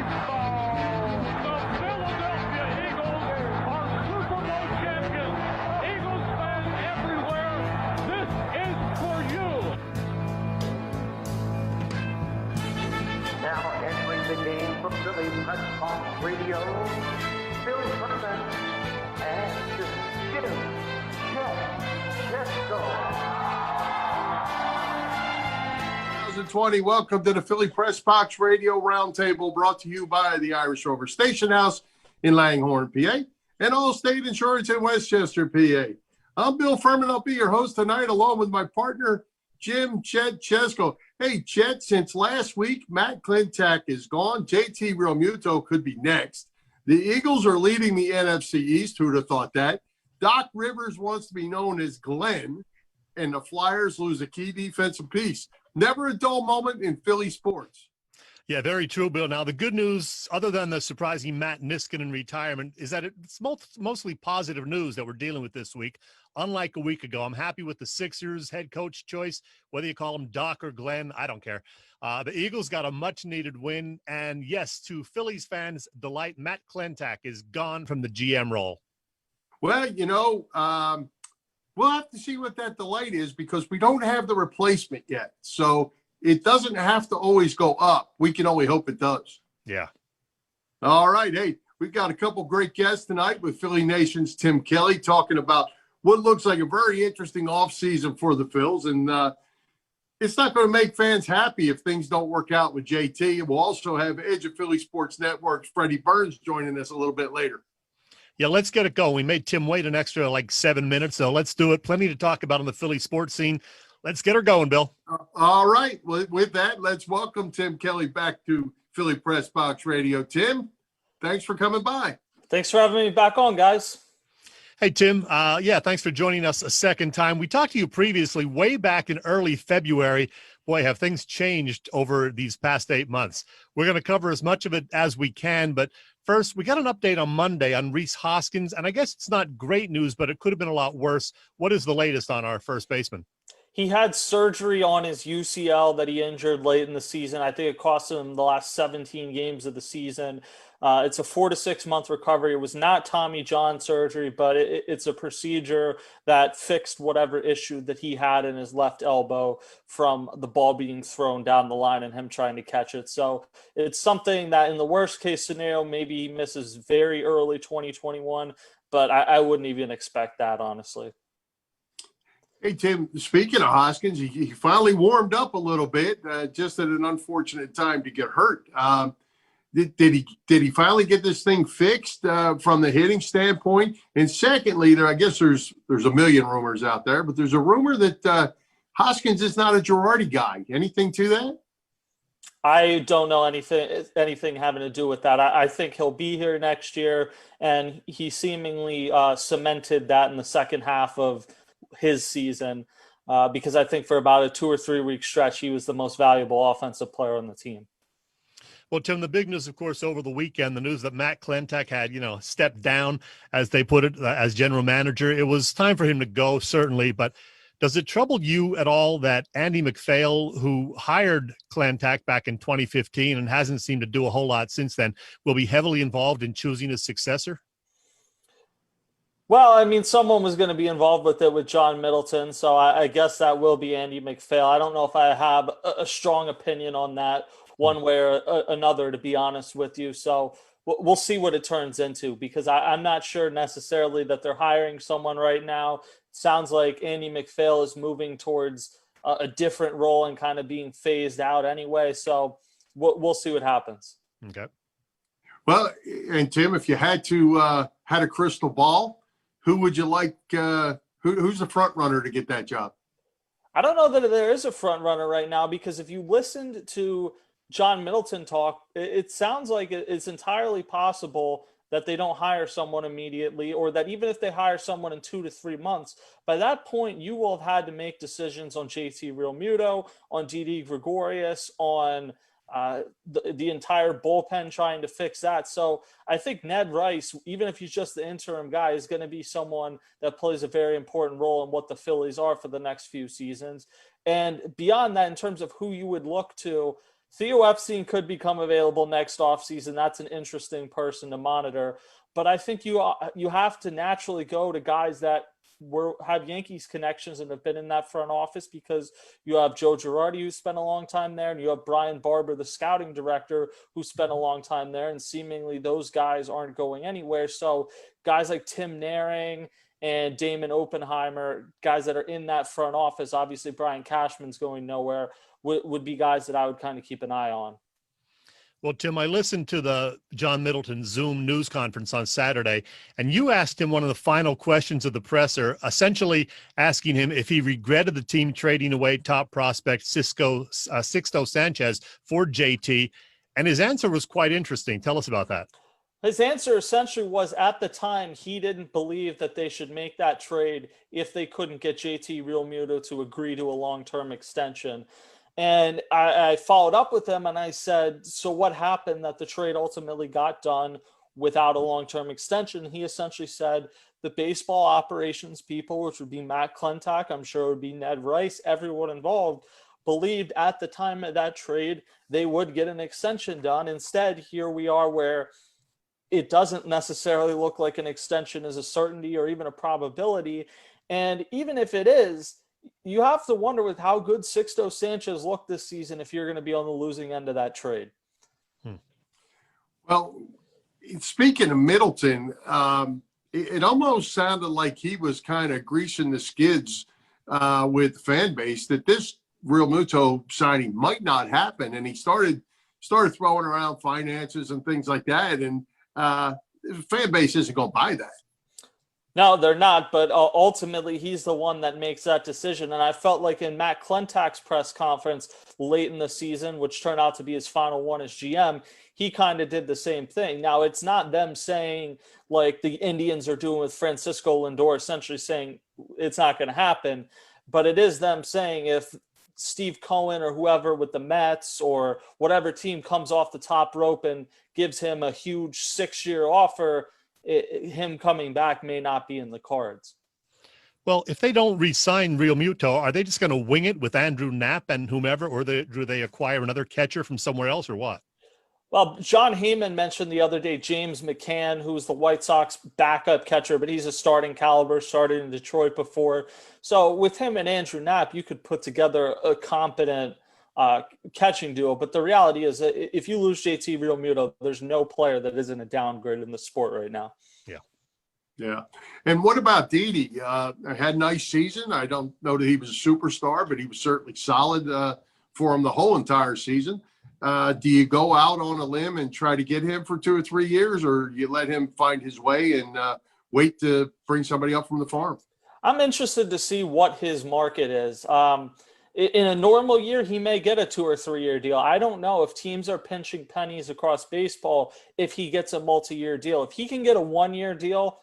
Baseball. The Philadelphia Eagles are Super Bowl champions. Eagles fans everywhere, this is for you. Now entering the game from Philly Pressbox Radio, Bill Furman and Bill and Chet. Let's go. 2020. Welcome to the Philly Pressbox Radio Roundtable, brought to you by the Irish Rover Station House in Langhorne, PA, and Allstate Insurance in Westchester, PA. I'm Bill Furman. I'll be your host tonight, along with my partner, Jim Chet Chesko. Hey, Chet, since last week, Matt Klentak is gone. JT Realmuto could be next. The Eagles are leading the NFC East. Who'd have thought that? Doc Rivers wants to be known as Glenn, and the Flyers lose a key defensive piece. Never a dull moment in Philly sports. Yeah, very true, Bill. Now, the good news, other than the surprising Matt Niskanen retirement, is that it's mostly positive news that we're dealing with this week. Unlike a week ago, I'm happy with the Sixers head coach choice, whether you call him Doc or Glenn, I don't care. The Eagles got a much-needed win, and yes, to Phillies fans' delight, Matt Klentak is gone from the GM role. Well, we'll have to see what that delight is because we don't have the replacement yet. So it doesn't have to always go up. We can only hope it does. Yeah. All right. Hey, we've got a couple great guests tonight with Philly Nation's Tim Kelly talking about what looks like a very interesting offseason for the Phils. And it's not going to make fans happy if things don't work out with JT. We'll also have Edge of Philly Sports Network's Freddy Burns joining us a little bit later. Yeah, let's get it going. We made Tim wait an extra 7 minutes, so let's do it. Plenty to talk about on the Philly sports scene. Let's get her going, Bill. All right. With that, let's welcome Tim Kelly back to Philly Pressbox Radio. Tim, thanks for coming by. Thanks for having me back on, guys. Hey, Tim. Thanks for joining us a second time. We talked to you previously way back in early February. Boy, have things changed over these past 8 months. We're going to cover as much of it as we can, but first, we got an update on Monday on Rhys Hoskins, and I guess it's not great news, but it could have been a lot worse. What is the latest on our first baseman? He had surgery on his UCL that he injured late in the season. I think it cost him the last 17 games of the season. It's a 4 to 6 month recovery. It was not Tommy John surgery, but it's a procedure that fixed whatever issue that he had in his left elbow from the ball being thrown down the line and him trying to catch it. So it's something that in the worst case scenario, maybe he misses very early 2021, but I wouldn't even expect that, honestly. Hey, Tim, speaking of Hoskins, he finally warmed up a little bit, just at an unfortunate time to get hurt. Did he finally get this thing fixed from the hitting standpoint? And secondly, I guess there's a million rumors out there, but there's a rumor that Hoskins is not a Girardi guy. Anything to that? I don't know anything having to do with that. I think he'll be here next year, and he seemingly cemented that in the second half of his season because I think for about a 2 or 3 week stretch, he was the most valuable offensive player on the team. Well, Tim, the big news, of course, over the weekend, the news that Matt Klentak had, stepped down, as they put it, as general manager. It was time for him to go, certainly. But does it trouble you at all that Andy MacPhail, who hired Klentak back in 2015 and hasn't seemed to do a whole lot since then, will be heavily involved in choosing his successor? Well, I mean, someone was going to be involved with it with John Middleton, so I guess that will be Andy MacPhail. I don't know if I have a strong opinion on that one way or another, to be honest with you. So we'll see what it turns into, because I'm not sure necessarily that they're hiring someone right now. It sounds like Andy MacPhail is moving towards a different role and kind of being phased out anyway. So we'll see what happens. Okay. Well, and Tim, if you had a crystal ball, who would you like? Who's the front runner to get that job? I don't know that there is a front runner right now, because if you listened to John Middleton talk, it sounds like it's entirely possible that they don't hire someone immediately, or that even if they hire someone in 2 to 3 months, by that point, you will have had to make decisions on JT Realmuto, on Didi Gregorius, on the entire bullpen, trying to fix that. So I think Ned Rice, even if he's just the interim guy, is going to be someone that plays a very important role in what the Phillies are for the next few seasons. And beyond that, in terms of who you would look to, Theo Epstein could become available next offseason. That's an interesting person to monitor. But I think you have to naturally go to guys that have Yankees connections and have been in that front office, because you have Joe Girardi, who spent a long time there, and you have Brian Barber, the scouting director, who spent a long time there, and seemingly those guys aren't going anywhere. So guys like Tim Naring and Damon Oppenheimer, guys that are in that front office, obviously Brian Cashman's going nowhere, would be guys that I would kind of keep an eye on. Well, Tim, I listened to the John Middleton Zoom news conference on Saturday, and you asked him one of the final questions of the presser, essentially asking him if he regretted the team trading away top prospect Sixto Sanchez for JT, and his answer was quite interesting. Tell us about that. His answer essentially was, at the time, he didn't believe that they should make that trade if they couldn't get JT Realmuto to agree to a long-term extension. And I followed up with him and I said, so what happened that the trade ultimately got done without a long-term extension? He essentially said the baseball operations people, which would be Matt Klentak, I'm sure it would be Ned Rice, everyone involved, believed at the time of that trade they would get an extension done. Instead, here we are where it doesn't necessarily look like an extension is a certainty or even a probability. And even if it is, you have to wonder with how good Sixto Sanchez looked this season if you're going to be on the losing end of that trade. Well, speaking of Middleton, it almost sounded like he was kind of greasing the skids with the fan base that this Realmuto signing might not happen. And he started throwing around finances and things like that. And the fan base isn't going to buy that. No, they're not, but ultimately he's the one that makes that decision. And I felt like in Matt Klentak's press conference late in the season, which turned out to be his final one as GM, he kind of did the same thing. Now, it's not them saying like the Indians are doing with Francisco Lindor, essentially saying it's not going to happen, but it is them saying if Steve Cohen or whoever with the Mets or whatever team comes off the top rope and gives him a huge 6-year offer, him coming back may not be in the cards. Well, if they don't re-sign Realmuto, are they just going to wing it with Andrew Knapp and whomever, or do they acquire another catcher from somewhere else, or what? Well, John Heyman mentioned the other day James McCann, who's the White Sox backup catcher, but he's a starting caliber, started in Detroit before. So with him and Andrew Knapp, you could put together a competent catching duo. But the reality is that if you lose JT Realmuto, there's no player that isn't a downgrade in the sport right now. Yeah. And what about Didi? Had a nice season. I don't know that he was a superstar, but he was certainly solid for him the whole entire season. Do you go out on a limb and try to get him for 2 or 3 years, or you let him find his way and wait to bring somebody up from the farm? I'm interested to see what his market is. In a normal year, he may get a 2 or 3 year deal. I don't know if teams are pinching pennies across baseball if he gets a multi-year deal. If he can get a 1-year deal,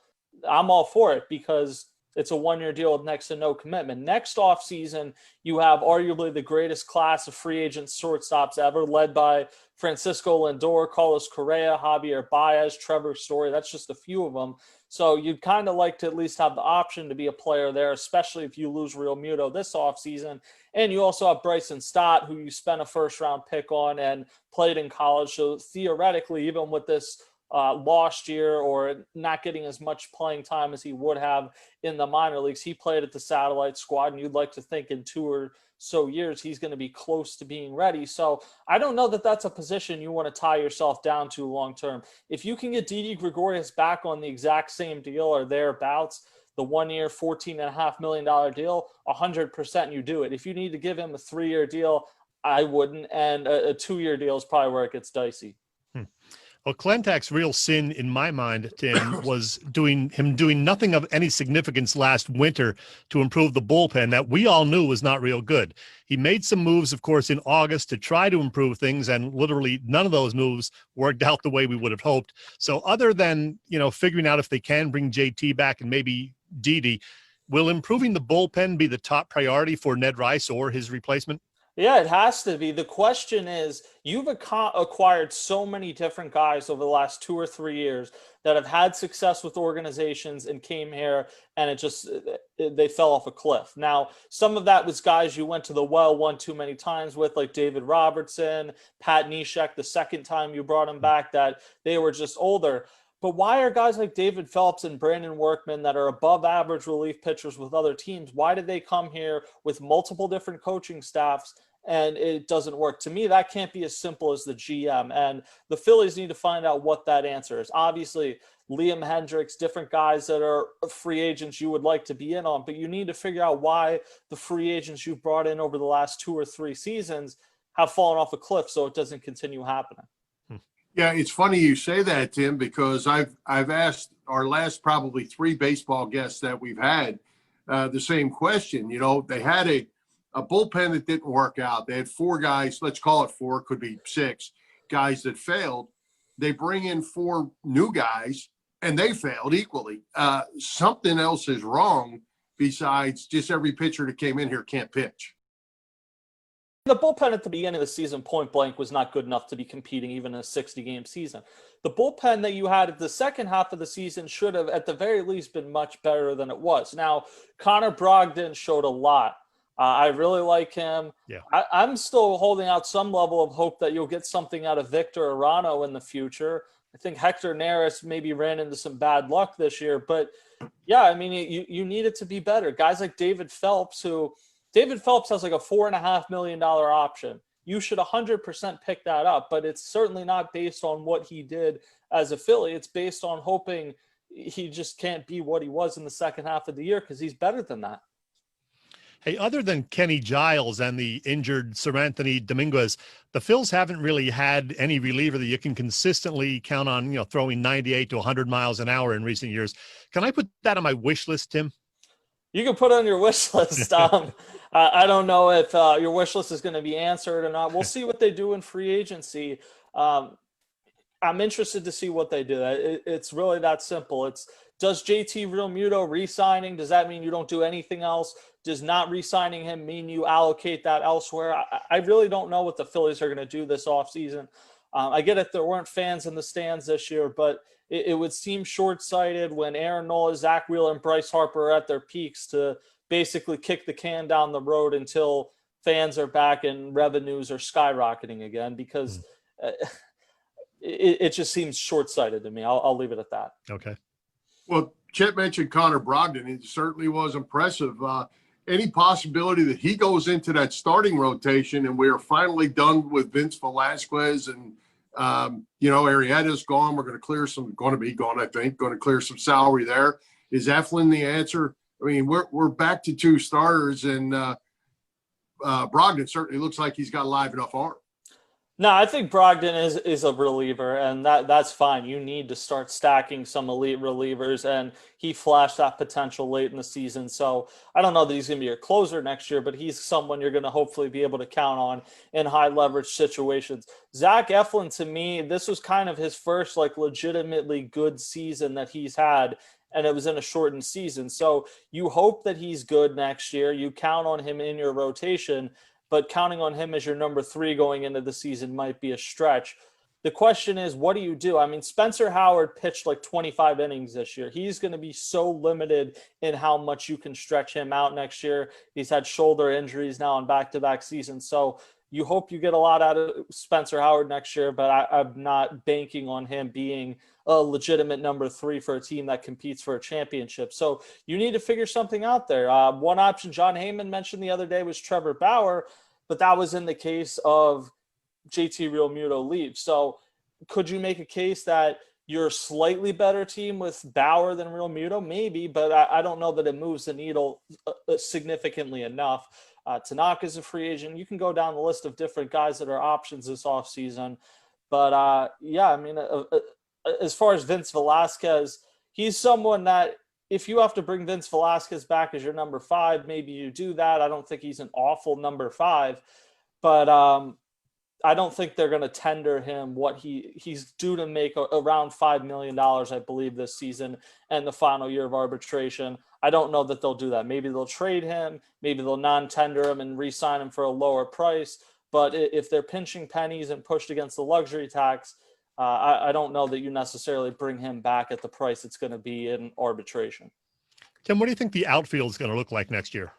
I'm all for it because it's a 1-year deal with next to no commitment. Next offseason, you have arguably the greatest class of free agent shortstops ever, led by Francisco Lindor, Carlos Correa, Javier Baez, Trevor Story. That's just a few of them. So you'd kind of like to at least have the option to be a player there, especially if you lose Realmuto this offseason. And you also have Bryson Stott, who you spent a first-round pick on and played in college. So theoretically, even with this lost year or not getting as much playing time as he would have in the minor leagues, he played at the satellite squad, and you'd like to think in 2 or so years he's going to be close to being ready. So I don't know that that's a position you want to tie yourself down to long term. If you can get Didi Gregorius back on the exact same deal or thereabouts, the 1-year $14.5 million deal, 100% you do it. If you need to give him a 3-year deal, I wouldn't, and a 2-year deal is probably where it gets dicey. Well, Klentak's real sin in my mind, Tim, was doing nothing of any significance last winter to improve the bullpen that we all knew was not real good. He made some moves, of course, in August to try to improve things, and literally none of those moves worked out the way we would have hoped. So other than, figuring out if they can bring JT back and maybe Didi, will improving the bullpen be the top priority for Ned Rice or his replacement? Yeah, it has to be. The question is, you've acquired so many different guys over the last 2 or 3 years that have had success with organizations and came here, and they fell off a cliff. Now, some of that was guys you went to the well one too many times with, like David Robertson, Pat Neshek, the second time you brought him back, that they were just older. But why are guys like David Phelps and Brandon Workman that are above average relief pitchers with other teams, why did they come here with multiple different coaching staffs and it doesn't work? To me, that can't be as simple as the GM. And the Phillies need to find out what that answer is. Obviously, Liam Hendricks, different guys that are free agents you would like to be in on, but you need to figure out why the free agents you've brought in over the last 2 or 3 seasons have fallen off a cliff so it doesn't continue happening. Yeah, it's funny you say that, Tim, because I've asked our last probably 3 baseball guests that we've had the same question. You know, they had a bullpen that didn't work out. They had 4 guys, let's call it 4, could be 6 guys that failed. They bring in 4 new guys, and they failed equally. Something else is wrong besides just every pitcher that came in here can't pitch. The bullpen at the beginning of the season, point blank, was not good enough to be competing even in a 60-game season. The bullpen that you had at the second half of the season should have, at the very least, been much better than it was. Now, Connor Brogdon showed a lot. I really like him. Yeah. I'm still holding out some level of hope that you'll get something out of Victor Arano in the future. I think Hector Neris maybe ran into some bad luck this year. But, yeah, I mean, you need it to be better. Guys like David Phelps has like a $4.5 million option. You should 100% pick that up, but it's certainly not based on what he did as a Philly. It's based on hoping he just can't be what he was in the second half of the year because he's better than that. Hey, other than Kenny Giles and the injured Sir Anthony Dominguez, the Phils haven't really had any reliever that you can consistently count on, throwing 98 to 100 miles an hour in recent years. Can I put that on my wish list, Tim? You can put it on your wish list. I don't know if your wish list is going to be answered or not. We'll see what they do in free agency. I'm interested to see what they do. It's really that simple. Does JT Realmuto re-signing, does that mean you don't do anything else? Does not re-signing him mean you allocate that elsewhere? I really don't know what the Phillies are going to do this offseason. I get it, there weren't fans in the stands this year, but it would seem short-sighted when Aaron Nola, Zach Wheeler, and Bryce Harper are at their peaks to basically kick the can down the road until fans are back and revenues are skyrocketing again, because it just seems short-sighted to me. I'll leave it at that. Okay. Well, Chet mentioned Connor Brogdon. It certainly was impressive. Any possibility that he goes into that starting rotation and we are finally done with Vince Velasquez and, Arrieta's gone. We're going to be gone, I think, going to clear some salary there. Is Eflin the answer? I mean, we're back to 2 starters, and Brogdon certainly looks like he's got a live enough arm. No, I think Brogdon is a reliever, and that's fine. You need to start stacking some elite relievers, and he flashed that potential late in the season. So I don't know that he's going to be your closer next year, but he's someone you're going to hopefully be able to count on in high leverage situations. Zach Eflin, to me, this was kind of his first legitimately good season that he's had, and it was in a shortened season. So you hope that he's good next year. You count on him in your rotation, but counting on him as your number 3 going into the season might be a stretch. The question is, what do you do? I mean, Spencer Howard pitched 25 innings this year. He's going to be so limited in how much you can stretch him out next year. He's had shoulder injuries now in back-to-back seasons. So you hope you get a lot out of Spencer Howard next year, but I'm not banking on him being a legitimate number 3 for a team that competes for a championship. So you need to figure something out there. One option John Heyman mentioned the other day was Trevor Bauer, but that was in the case of JT Realmuto leaves. So could you make a case that you're a slightly better team with Bauer than Realmuto? Maybe, but I don't know that it moves the needle significantly enough. Tanaka's a free agent. You can go down the list of different guys that are options this offseason. But, as far as Vince Velasquez, he's someone that if you have to bring Vince Velasquez back as your number 5, maybe you do that. I don't think he's an awful number 5, but I don't think they're going to tender him what he's due to make around $5 million, I believe, this season and the final year of arbitration. I don't know that they'll do that. Maybe they'll trade him. Maybe they'll non-tender him and re-sign him for a lower price. But if they're pinching pennies and pushed against the luxury tax, I don't know that you necessarily bring him back at the price it's going to be in arbitration. Tim, what do you think the outfield is going to look like next year?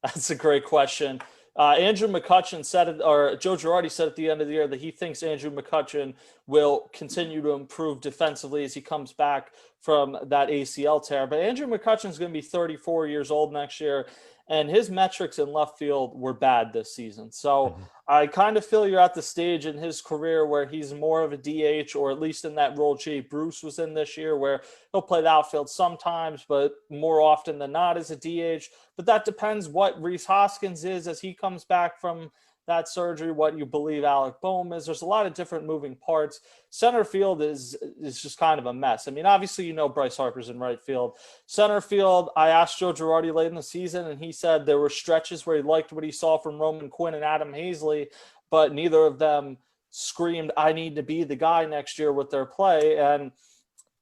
That's a great question. Andrew McCutchen said it, or Joe Girardi said at the end of the year that he thinks Andrew McCutchen will continue to improve defensively as he comes back from that ACL tear. But Andrew McCutchen is going to be 34 years old next year, and his metrics in left field were bad this season. So I kind of feel you're at the stage in his career where he's more of a DH, or at least in that role Jay Bruce was in this year, where he'll play the outfield sometimes, but more often than not as a DH. But that depends what Rhys Hoskins is as he comes back from that surgery, what you believe Alec Boehm is. There's a lot of different moving parts. Center field is just kind of a mess. I mean, obviously, you know, Bryce Harper's in right field. Center field, I asked Joe Girardi late in the season, and he said there were stretches where he liked what he saw from Roman Quinn and Adam Hazley, but neither of them screamed, I need to be the guy next year with their play. And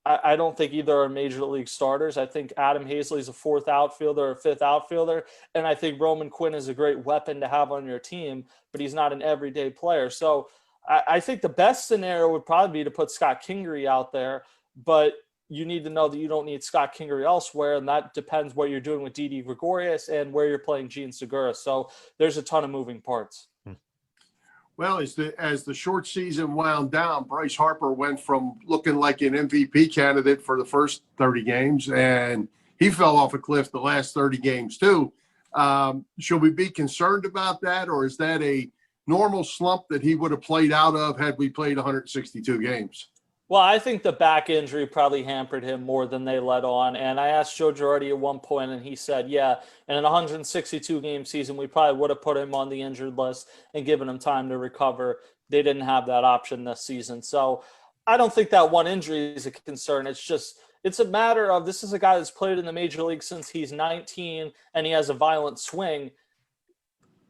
I don't think either are major league starters. I think Adam Hazley is a fourth outfielder or fifth outfielder, and I think Roman Quinn is a great weapon to have on your team, but he's not an everyday player. So I think the best scenario would probably be to put Scott Kingery out there, but you need to know that you don't need Scott Kingery elsewhere, and that depends what you're doing with Didi Gregorius and where you're playing Gene Segura. So there's a ton of moving parts. Well, as the short season wound down, Bryce Harper went from looking like an MVP candidate for the first 30 games, and he fell off a cliff the last 30 games too. Should we be concerned about that, or is that a normal slump that he would have played out of had we played 162 games? Well, I think the back injury probably hampered him more than they let on. And I asked Joe Girardi at one point, and he said, yeah, in an 162-game season, we probably would have put him on the injured list and given him time to recover. They didn't have that option this season. So I don't think that one injury is a concern. It's a matter of, this is a guy that's played in the major league since he's 19, and he has a violent swing.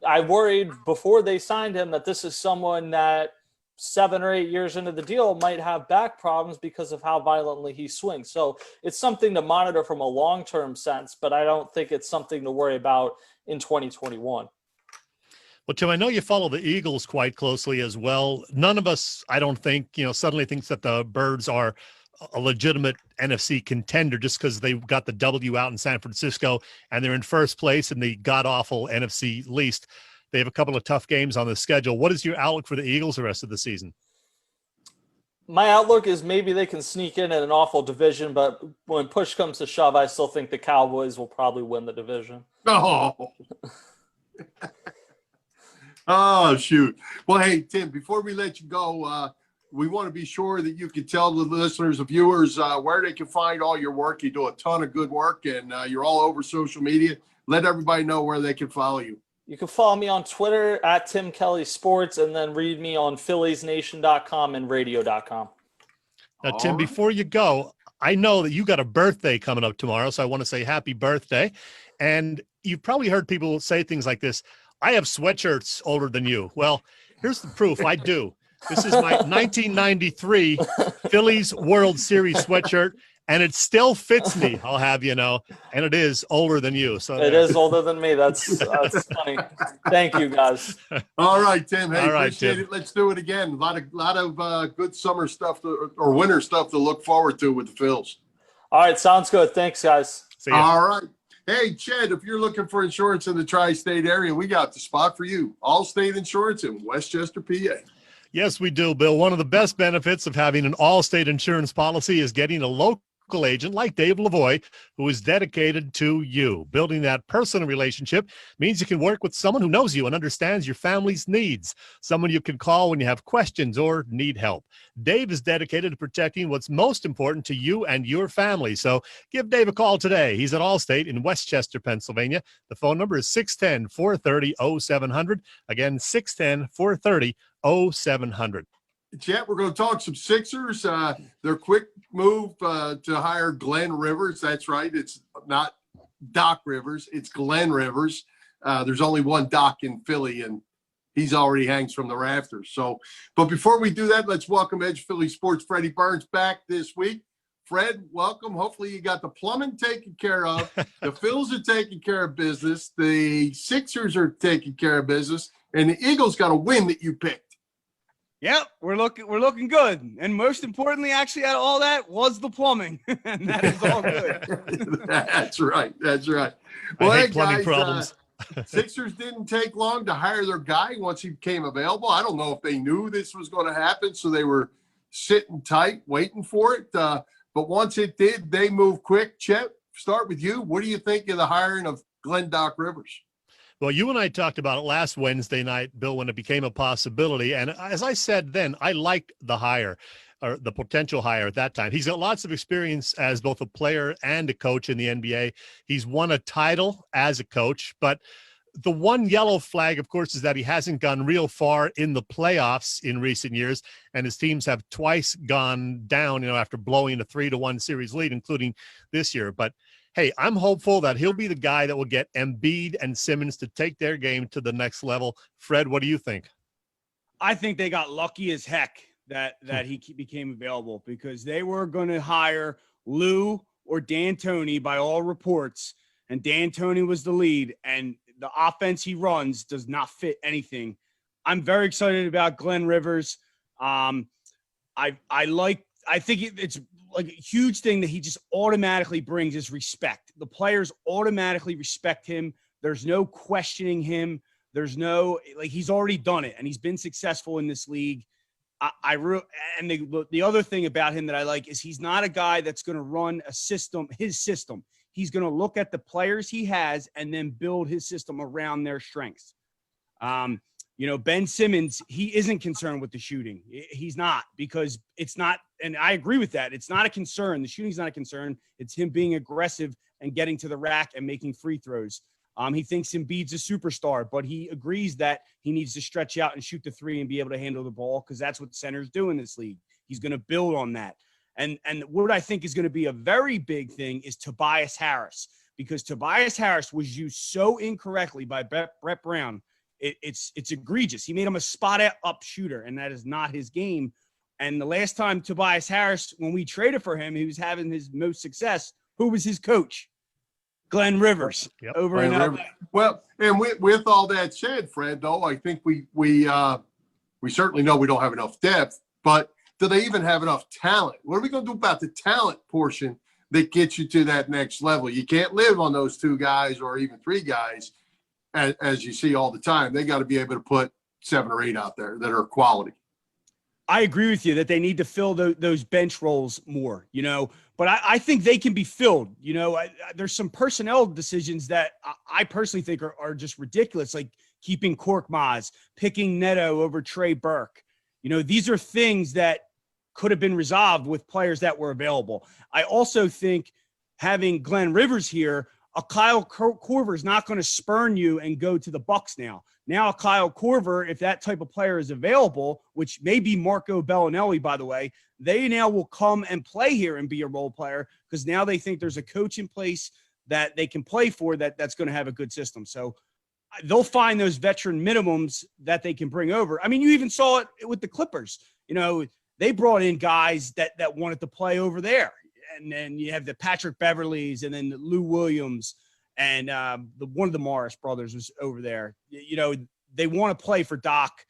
I worried before they signed him that this is someone that 7 or 8 years into the deal might have back problems because of how violently he swings. So it's something to monitor from a long-term sense, but I don't think it's something to worry about in 2021. Well, Tim, I know you follow the Eagles quite closely as well. None of us, I don't think, suddenly thinks that the Birds are a legitimate NFC contender just because they got the W out in San Francisco and they're in first place in the god-awful NFC least. They have a couple of tough games on the schedule. What is your outlook for the Eagles the rest of the season? My outlook is maybe they can sneak in an awful division, but when push comes to shove, I still think the Cowboys will probably win the division. Oh, oh shoot. Well, hey, Tim, before we let you go, we want to be sure that you can tell the listeners and viewers where they can find all your work. You do a ton of good work, and you're all over social media. Let everybody know where they can follow you. You can follow me on Twitter at Tim Kelly Sports, and then read me on PhilliesNation.com and radio.com. Now, Tim, before you go, I know that you got a birthday coming up tomorrow, so I want to say happy birthday. And you've probably heard people say things like this: I have sweatshirts older than you. Well, here's the proof. I do. This is my 1993 Phillies World Series sweatshirt, and it still fits me, I'll have you know, and it is older than you. So it is older than me. That's funny. Thank you, guys. All right, Tim. Hey, all right, appreciate Tim. it. Let's do it again. A lot of good summer stuff or winter stuff to look forward to with the Phils. All right, sounds good. Thanks, guys. See ya. All right. Hey, Chet, if you're looking for insurance in the tri-state area, we got the spot for you. Allstate Insurance in Westchester, PA. Yes, we do, Bill. One of the best benefits of having an Allstate insurance policy is getting a local agent like Dave Lavoie, who is dedicated to you. Building that personal relationship means you can work with someone who knows you and understands your family's needs, someone you can call when you have questions or need help. Dave is dedicated to protecting what's most important to you and your family. So give Dave a call today. He's at Allstate in Westchester, Pennsylvania. The phone number is 610-430-0700. Again, 610-430-0700. Chet, we're going to talk some Sixers. Their quick move to hire Glenn Rivers. That's right. It's not Doc Rivers. It's Glenn Rivers. There's only one Doc in Philly, and he's already hangs from the rafters. So, but before we do that, let's welcome Edge Philly Sports Freddy Burns back this week. Fred, welcome. Hopefully you got the plumbing taken care of. The Phils are taking care of business. The Sixers are taking care of business. And the Eagles got a win that you picked. Yep, we're looking good. And most importantly, actually, out of all that was the plumbing. And that is all good. That's right. I hate hey, plumbing guys, problems. Sixers didn't take long to hire their guy once he became available. I don't know if they knew this was going to happen, so they were sitting tight, waiting for it. But once it did, they moved quick. Chet, start with you. What do you think of the hiring of Klentak Rivers? Well, you and I talked about it last Wednesday night, Bill, when it became a possibility. And as I said then, I liked the hire, or the potential hire at that time. He's got lots of experience as both a player and a coach in the NBA. He's won a title as a coach, but the one yellow flag, of course, is that he hasn't gone real far in the playoffs in recent years, and his teams have twice gone down, after blowing a 3-1 series lead, including this year. But hey, I'm hopeful that he'll be the guy that will get Embiid and Simmons to take their game to the next level. Fred, what do you think? I think they got lucky as heck that he became available, because they were going to hire Lou or D'Antoni by all reports, and D'Antoni was the lead, and the offense he runs does not fit anything. I'm very excited about Glenn Rivers. I think it's like a huge thing that he just automatically brings is respect. The players automatically respect him. There's no questioning him. There's no, he's already done it, and he's been successful in this league. The other thing about him that I like is he's not a guy that's going to run his system. He's going to look at the players he has and then build his system around their strengths. Ben Simmons, he isn't concerned with the shooting. He's not, because it's not, and I agree with that. It's not a concern. The shooting's not a concern. It's him being aggressive and getting to the rack and making free throws. He thinks Embiid's a superstar, but he agrees that he needs to stretch out and shoot the three and be able to handle the ball, because that's what centers do in this league. He's going to build on that. And what I think is going to be a very big thing is Tobias Harris, because Tobias Harris was used so incorrectly by Brett Brown. It's egregious. He made him a spot-up shooter, and that is not his game. And the last time Tobias Harris, when we traded for him, he was having his most success. Who was his coach? Glenn Rivers. Yep. Over in LA. Well, and with all that said, Fred, though, I think we certainly know we don't have enough depth, but do they even have enough talent? What are we going to do about the talent portion that gets you to that next level? You can't live on those two guys or even three guys, as you see all the time. They got to be able to put 7 or 8 out there that are quality. I agree with you that they need to fill those bench roles more, but I think they can be filled. There's some personnel decisions that I personally think are just ridiculous, like keeping Korkmaz, picking Neto over Trey Burke. These are things that could have been resolved with players that were available. I also think having Glenn Rivers here, a Kyle Korver is not going to spurn you and go to the Bucks now. Now, Kyle Korver, if that type of player is available, which may be Marco Bellinelli, by the way, they now will come and play here and be a role player, because now they think there's a coach in place that they can play for that's going to have a good system. So they'll find those veteran minimums that they can bring over. I mean, you even saw it with the Clippers. They brought in guys that wanted to play over there. And then you have the Patrick Beverleys, and then the Lou Williams, and one of the Morris brothers was over there. They want to play for Doc,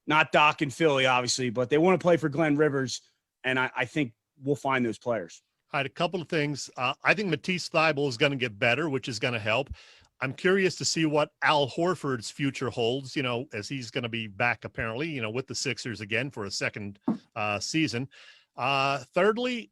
not Doc in Philly, obviously, but they want to play for Glenn Rivers, and I think we'll find those players. All right, a couple of things. I think Matisse Thybulle is going to get better, which is going to help. I'm curious to see what Al Horford's future holds, as he's going to be back apparently, with the Sixers again for a second season. Thirdly,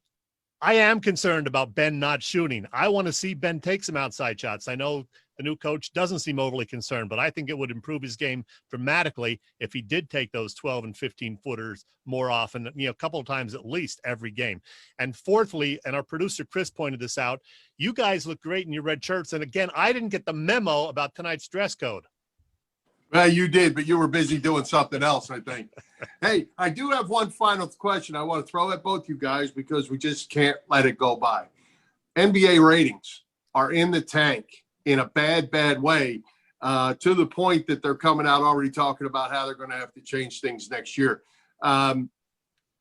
I am concerned about Ben not shooting. I want to see Ben take some outside shots. I know the new coach doesn't seem overly concerned, but I think it would improve his game dramatically if he did take those 12 and 15 footers more often, a couple of times at least every game. And fourthly, and our producer Chris pointed this out, you guys look great in your red shirts. And again, I didn't get the memo about tonight's dress code. Well, you did, but you were busy doing something else, I think. Hey, I do have one final question I want to throw at both you guys, because we just can't let it go by. NBA ratings are in the tank in a bad way, to the point that they're coming out already talking about how they're going to have to change things next year. Do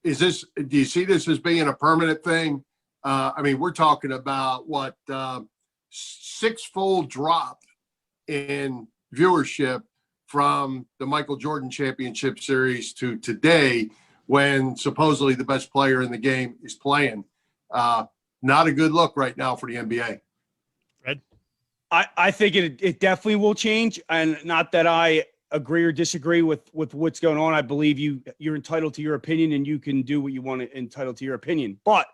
you see this as being a permanent thing? I mean, we're talking about what, six-fold drop in viewership from the Michael Jordan Championship Series to today, when supposedly the best player in the game is playing. Not a good look right now for the NBA. Fred? I think it definitely will change, and not that I agree or disagree with what's going on. I believe you're entitled to your opinion, and you can do what you want to entitled to your opinion. But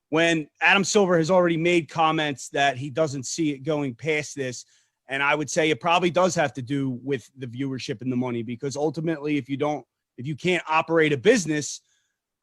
when Adam Silver has already made comments that he doesn't see it going past this, and I would say it probably does have to do with the viewership and the money, because ultimately, if you can't operate a business,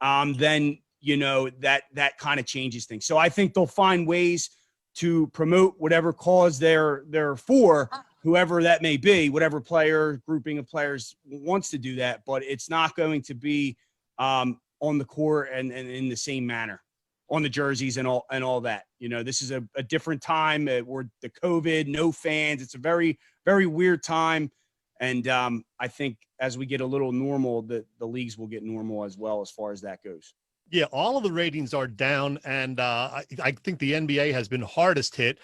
then that kind of changes things. So I think they'll find ways to promote whatever cause they're for, whoever that may be, whatever player grouping of players wants to do that, but it's not going to be on the court and in the same manner, on the jerseys and all that. This is a different time where the COVID, no fans. It's a very, very weird time. And I think as we get a little normal, the leagues will get normal as well, as far as that goes. Yeah, all of the ratings are down, and I think the NBA has been hardest hit.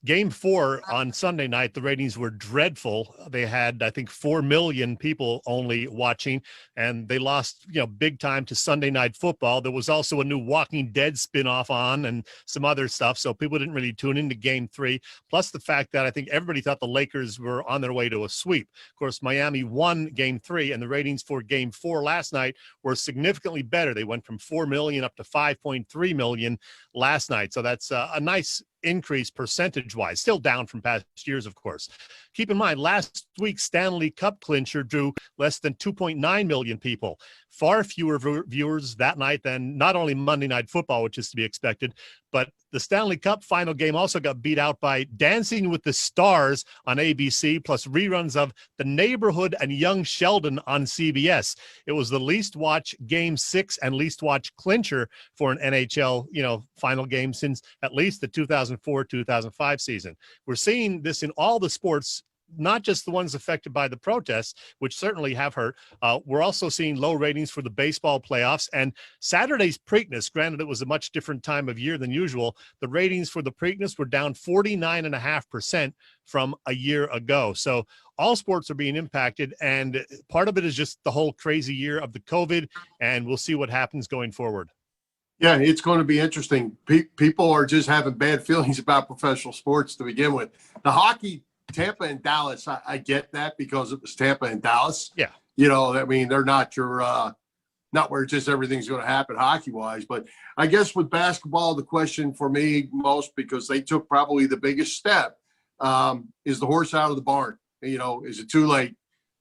Game 4 on Sunday night, the ratings were dreadful. They had, I think, 4 million people only watching, and they lost, big time to Sunday Night Football. There was also a new Walking Dead spinoff on and some other stuff, so people didn't really tune into Game 3, plus the fact that I think everybody thought the Lakers were on their way to a sweep. Of course, Miami won Game 3, and the ratings for Game 4 last night were significantly better. They went from 4 million up to 5.3 million last night, so that's a nice increase percentage-wise, still down from past years, of course. Keep in mind, last week's Stanley Cup clincher drew less than 2.9 million people. Far fewer viewers that night than not only Monday Night Football, which is to be expected, but the Stanley Cup final game also got beat out by Dancing with the Stars on ABC, plus reruns of The Neighborhood and Young Sheldon on CBS. It was the least watched Game 6 and least watched clincher for an NHL, final game since at least the 2004-2005 season. We're seeing this in all the sports, not just the ones affected by the protests, which certainly have hurt. We're also seeing low ratings for the baseball playoffs, and Saturday's Preakness, granted it was a much different time of year than usual, the ratings for the Preakness were down 49.5% from a year ago. So all sports are being impacted, and part of it is just the whole crazy year of the COVID, and we'll see what happens going forward. Yeah, it's going to be interesting. People are just having bad feelings about professional sports to begin with. The hockey, Tampa and Dallas, I get that because it was Tampa and Dallas. Yeah. I mean, they're not not where just everything's going to happen hockey-wise. But I guess with basketball, the question for me most, because they took probably the biggest step, is the horse out of the barn? Is it too late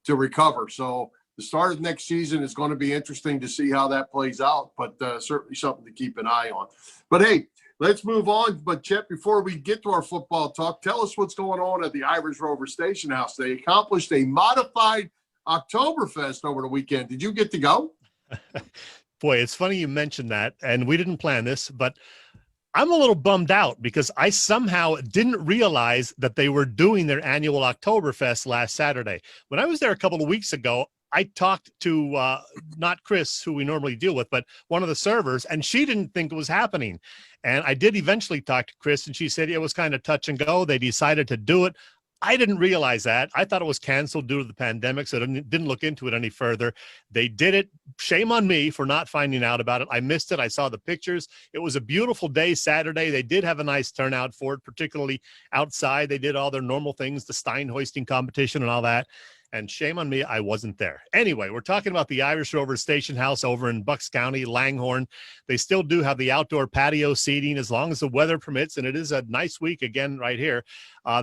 to recover? So the start of next season is going to be interesting to see how that plays out, but certainly something to keep an eye on. But, hey, let's move on. But, Chet, before we get to our football talk, tell us what's going on at the Irish Rover Station House. They accomplished a modified Oktoberfest over the weekend. Did you get to go? Boy, it's funny you mentioned that, and we didn't plan this, but I'm a little bummed out because I somehow didn't realize that they were doing their annual Oktoberfest last Saturday. When I was there a couple of weeks ago, I talked to not Chris, who we normally deal with, but one of the servers, and she didn't think it was happening. And I did eventually talk to Chris, and she said it was kind of touch and go. They decided to do it. I didn't realize that. I thought it was canceled due to the pandemic, so I didn't look into it any further. They did it. Shame on me for not finding out about it. I missed it. I saw the pictures. It was a beautiful day Saturday. They did have a nice turnout for it, particularly outside. They did all their normal things, the Stein hoisting competition and all that. And shame on me, I wasn't there. Anyway, we're talking about the Irish Rover Station House over in Bucks County, Langhorne. They still do have the outdoor patio seating as long as the weather permits, and it is a nice week again right here.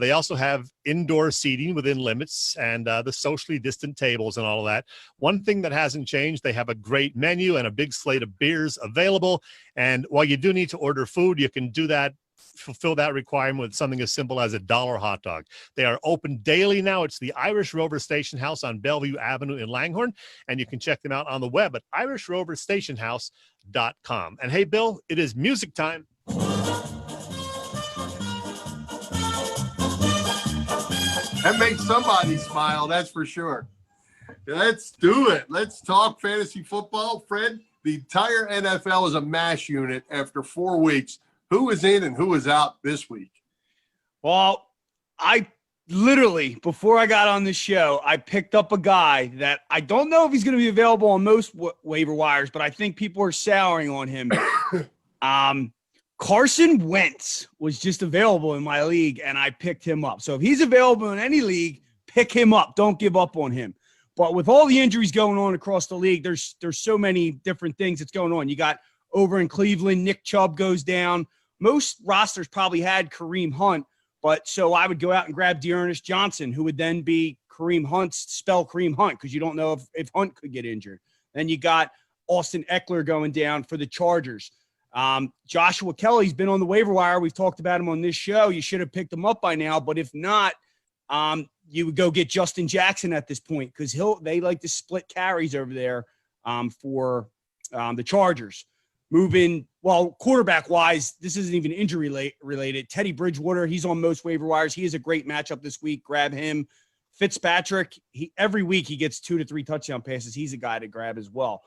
They also have indoor seating within limits and the socially distant tables and all of that. One thing that hasn't changed, they have a great menu and a big slate of beers available. And while you do need to order food, you can do that, fulfill that requirement with something as simple as $1 hot dog. They are open daily now. It's the Irish Rover Station House on Bellevue Avenue in Langhorne, and you can check them out on the web at irishroverstationhouse.com. And hey, Bill, it is music time. That makes somebody smile, that's for sure. Let's do it. Let's talk fantasy football. Fred, the entire NFL is a mash unit after 4 weeks. Who is in and who is out this week? Well, I literally, before I got on this show, I picked up a guy that I don't know if he's going to be available on most waiver wires, but I think people are souring on him. Carson Wentz was just available in my league, and I picked him up. So if he's available in any league, pick him up. Don't give up on him. But with all the injuries going on across the league, there's so many different things that's going on. You got over in Cleveland, Nick Chubb goes down. Most rosters probably had Kareem Hunt, but so I would go out and grab Dearness Johnson, who would then be Kareem Hunt's spell Kareem Hunt, because you don't know if Hunt could get injured. Then you got Austin Eckler going down for the Chargers. Joshua Kelly's been on the waiver wire. We've talked about him on this show. You should have picked him up by now, but if not, you would go get Justin Jackson at this point, because they like to split carries over there for the Chargers. Quarterback-wise, this isn't even injury related. Teddy Bridgewater, he's on most waiver wires. He is a great matchup this week. Grab him. Fitzpatrick, every week he gets 2 to 3 touchdown passes. He's a guy to grab as well.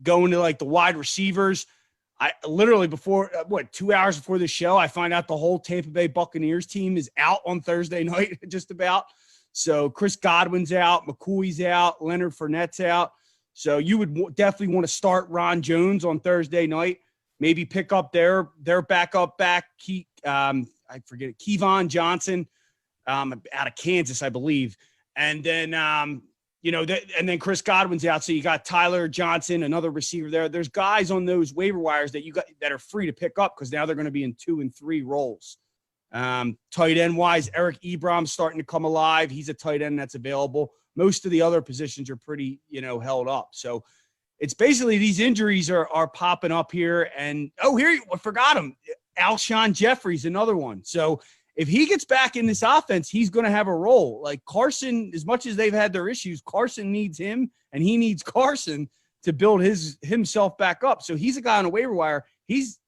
Going to like the wide receivers, I literally 2 hours before the show, I find out the whole Tampa Bay Buccaneers team is out on Thursday night, just about. So Chris Godwin's out, McCoy's out, Leonard Fournette's out. So you would definitely want to start Ron Jones on Thursday night. Maybe pick up their backup back, Kevon Johnson, out of Kansas, I believe. And then and then Chris Godwin's out. So you got Tyler Johnson, another receiver there. There's guys on those waiver wires that are free to pick up, because now they're going to be in 2 and 3 roles. Tight end wise, Eric Ebrom's starting to come alive. He's a tight end that's available. Most of the other positions are pretty, held up. So it's basically these injuries are popping up here. And I forgot him. Alshon Jeffrey's another one. So if he gets back in this offense, he's going to have a role. Like Carson, as much as they've had their issues, Carson needs him, and he needs Carson to build himself back up. So he's a guy on a waiver wire. He's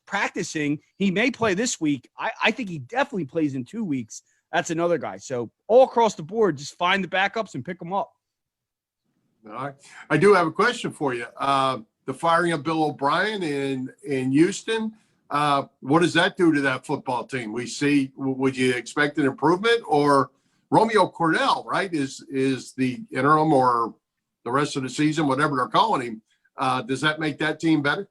practicing. He may play this week. I think he definitely plays in 2 weeks. That's another guy. So all across the board, just find the backups and pick them up. All right. I do have a question for you. The firing of Bill O'Brien in Houston, what does that do to that football team? Would you expect an improvement, or Romeo Cornell, right, is the interim or the rest of the season, whatever they're calling him? Does that make that team better?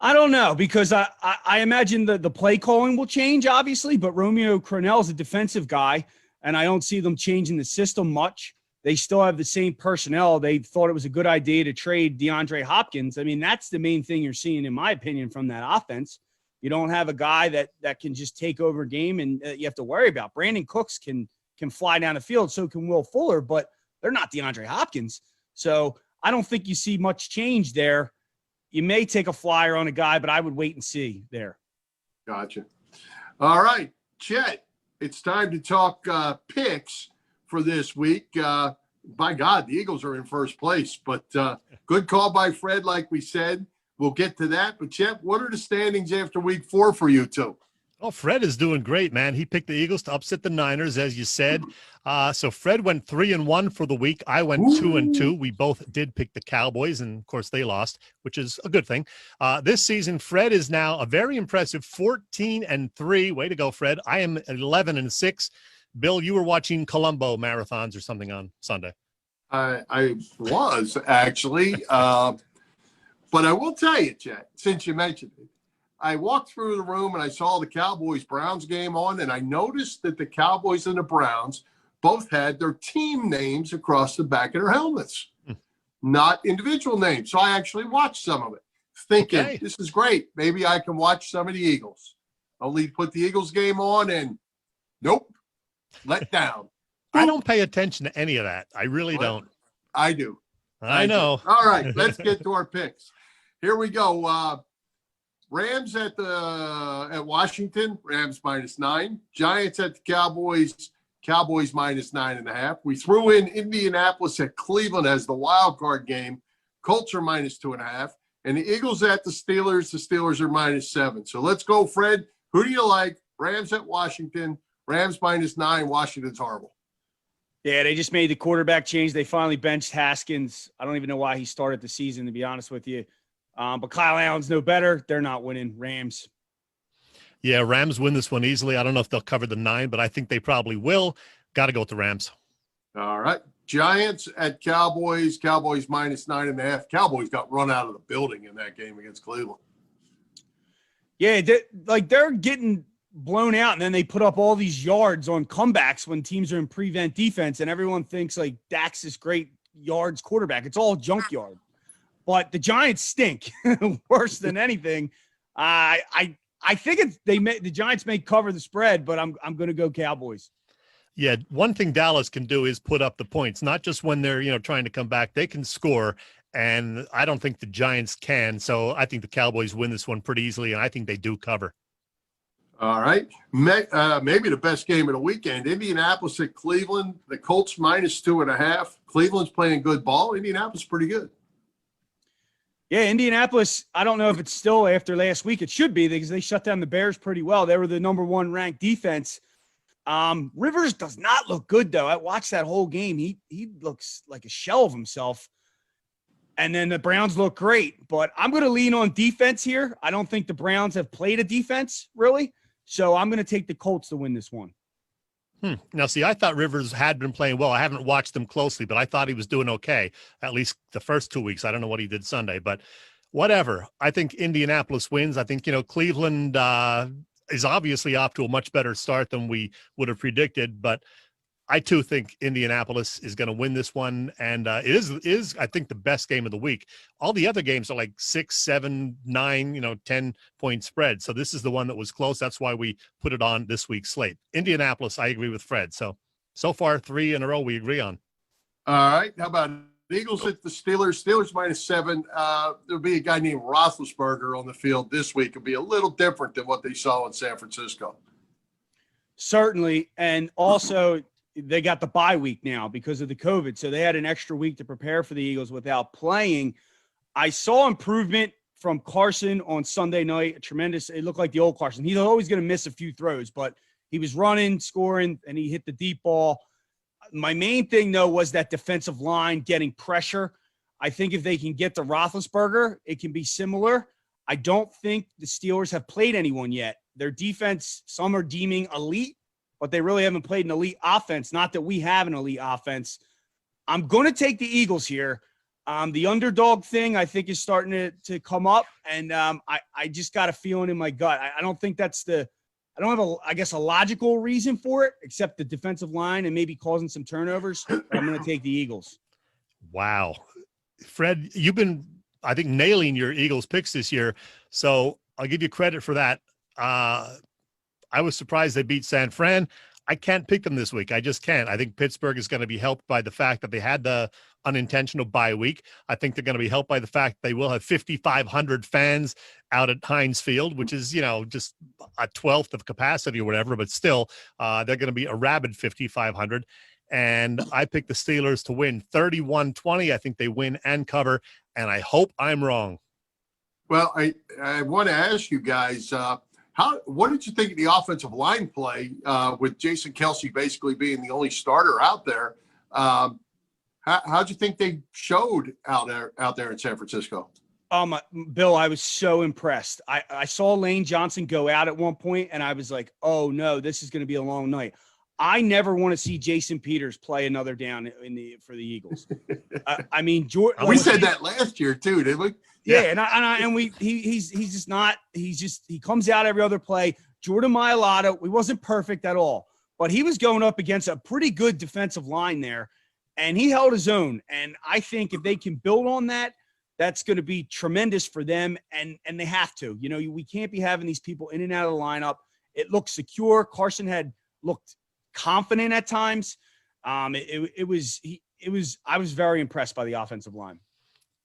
I don't know, because I imagine the play calling will change, obviously, but Romeo Cornell is a defensive guy, and I don't see them changing the system much. They still have the same personnel. They thought it was a good idea to trade DeAndre Hopkins. I mean, that's the main thing you're seeing, in my opinion, from that offense. You don't have a guy that can just take over a game and you have to worry about. Brandon Cooks can fly down the field, so can Will Fuller, but they're not DeAndre Hopkins. So I don't think you see much change there. You may take a flyer on a guy, but I would wait and see there. Gotcha. All right, Chet, it's time to talk picks for this week. By God, the Eagles are in first place, but good call by Fred, like we said. We'll get to that. But, Chet, what are the standings after week 4 for you two? Oh, Fred is doing great, man. He picked the Eagles to upset the Niners, as you said. So Fred went 3-1 for the week. I went 2-2. We both did pick the Cowboys, and of course they lost, which is a good thing. This season, Fred is now a very impressive 14-3. Way to go, Fred. I am 11-6. Bill, you were watching Columbo marathons or something on Sunday. I was actually, but I will tell you, Chet, since you mentioned it, I walked through the room and I saw the Cowboys-Browns game on, and I noticed that the Cowboys and the Browns both had their team names across the back of their helmets, not individual names. So I actually watched some of it, thinking, This is great. Maybe I can watch some of the Eagles. Only put the Eagles game on, and nope, let down. I don't pay attention to any of that. I really don't. I do. I know. All right, let's get to our picks. Here we go. Rams at Washington, Rams -9. Giants at the Cowboys, Cowboys -9.5. We threw in Indianapolis at Cleveland as the wild card game. Colts are -2.5. And the Eagles at the Steelers are -7. So let's go, Fred. Who do you like? Rams at Washington, Rams -9. Washington's horrible. Yeah, they just made the quarterback change. They finally benched Haskins. I don't even know why he started the season, to be honest with you. But Kyle Allen's no better. They're not winning. Rams. Yeah, Rams win this one easily. I don't know if they'll cover the 9, but I think they probably will. Got to go with the Rams. All right. Giants at Cowboys. Cowboys minus 9.5. Cowboys got run out of the building in that game against Cleveland. Yeah, they're getting blown out, and then they put up all these yards on comebacks when teams are in prevent defense, and everyone thinks like Dak's this great yards quarterback. It's all junkyard. But the Giants stink worse than anything. I think the Giants may cover the spread, but I'm going to go Cowboys. Yeah, one thing Dallas can do is put up the points, not just when they're, trying to come back. They can score, and I don't think the Giants can. So I think the Cowboys win this one pretty easily, and I think they do cover. All right. Maybe the best game of the weekend. Indianapolis at Cleveland. The Colts minus 2.5. Cleveland's playing good ball. Indianapolis pretty good. Yeah, Indianapolis, I don't know if it's still after last week. It should be because they shut down the Bears pretty well. They were the number 1 ranked defense. Rivers does not look good, though. I watched that whole game. He looks like a shell of himself. And then the Browns look great. But I'm going to lean on defense here. I don't think the Browns have played a defense, really. So I'm going to take the Colts to win this one. Now, see, I thought Rivers had been playing well. I haven't watched him closely, but I thought he was doing okay, at least the first 2 weeks. I don't know what he did Sunday, but whatever. I think Indianapolis wins. I think, Cleveland is obviously off to a much better start than we would have predicted, but I too think Indianapolis is going to win this one. And it is, I think, the best game of the week. All the other games are like 6, 7, 9, 10-point spread. So this is the one that was close. That's why we put it on this week's slate. Indianapolis, I agree with Fred. So far, 3 in a row we agree on. All right. How about Eagles at the Steelers? Steelers minus 7. There'll be a guy named Roethlisberger on the field this week. It'll be a little different than what they saw in San Francisco. Certainly. And also, they got the bye week now because of the COVID. So they had an extra week to prepare for the Eagles without playing. I saw improvement from Carson on Sunday night. Tremendous. It looked like the old Carson. He's always going to miss a few throws, but he was running, scoring, and he hit the deep ball. My main thing, though, was that defensive line getting pressure. I think if they can get to Roethlisberger, it can be similar. I don't think the Steelers have played anyone yet. Their defense, some are deeming elite, but they really haven't played an elite offense. Not that we have an elite offense. I'm going to take the Eagles here. The underdog thing, I think, is starting to come up, and I just got a feeling in my gut. I don't think I don't have a logical reason for it, except the defensive line and maybe causing some turnovers. But I'm going to take the Eagles. Wow. Fred, you've been, I think, nailing your Eagles picks this year, so I'll give you credit for that. I was surprised they beat San Fran. I can't pick them this week. I just can't. I think Pittsburgh is going to be helped by the fact that they had the unintentional bye week. I think they're going to be helped by the fact they will have 5,500 fans out at Heinz Field, which is, just a 12th of capacity or whatever, but still, they're going to be a rabid 5,500. And I picked the Steelers to win 31-20. I think they win and cover, and I hope I'm wrong. Well, I want to ask you guys, what did you think of the offensive line play with Jason Kelce basically being the only starter out there? How'd you think they showed out there in San Francisco? Bill, I was so impressed. I saw Lane Johnson go out at one point, and I was like, oh, no, this is going to be a long night. I never want to see Jason Peters play another down for the Eagles. I mean, Jordan. We said that last year too, didn't we? Yeah, he's just not. He comes out every other play. Jordan Mailata, he wasn't perfect at all, but he was going up against a pretty good defensive line there, and he held his own. And I think if they can build on that, that's going to be tremendous for them. And they have to. We can't be having these people in and out of the lineup. It looked secure. Carson had looked confident at times. I was very impressed by the offensive line.